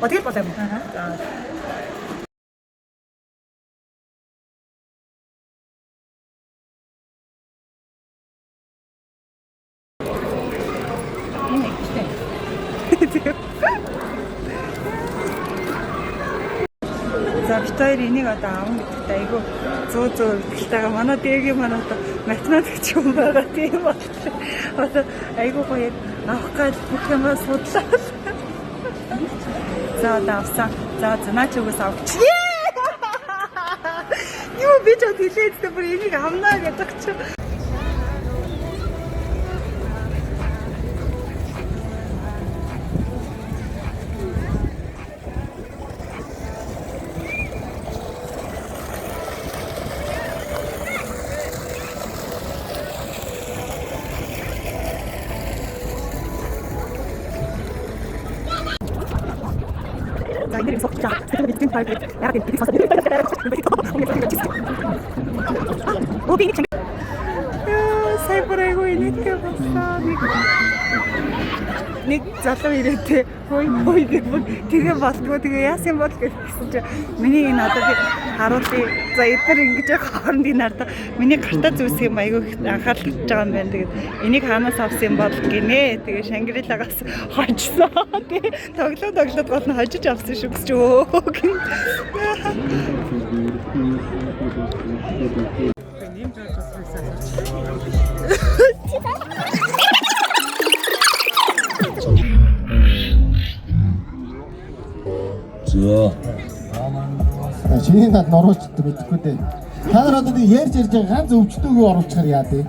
어떻게 보세요? За бид хоёр энийг одоо авах гэдэгт айгүй зөө хэлтэйгээ манай дэгийн манай одоо математикч юм байгаа тийм байна. Одоо айгүй гоё авах гэж бүх юмаа судлаа. За одоо авсан. За наач өгөөс авч. Юу би ч хэлээдтэй бүр энийг авнаа гэдэг чи. За энэ их сохчаа. Тэгээд бидний файл яг энэ бид сонсоод Оо би нэг сайбрайгүй нэгтэй болсон. Нэг залуу ирээдээ хой тэгээ болтгоо тэгээ яасан бол гэсэн чи миний энэ одоо би харуулъя. За эдгээр ингэж хоорондын нарда миний гартаа зүсэх юм айгүй анхаарал татж байгаа юм байна. Тэгээд энийг хаанаас авсан бол гинэ. Тэгээ Шангрилагаас хожсон. Тэгээ тоглоод гол нь хожиж авсан шүү гэж өө гин. Чиний над оруулчихдаг мэдэхгүй дээ. Та нар одоо ярьж байгаа ганц өвчтөөгөө оруулчихаар яа дээ.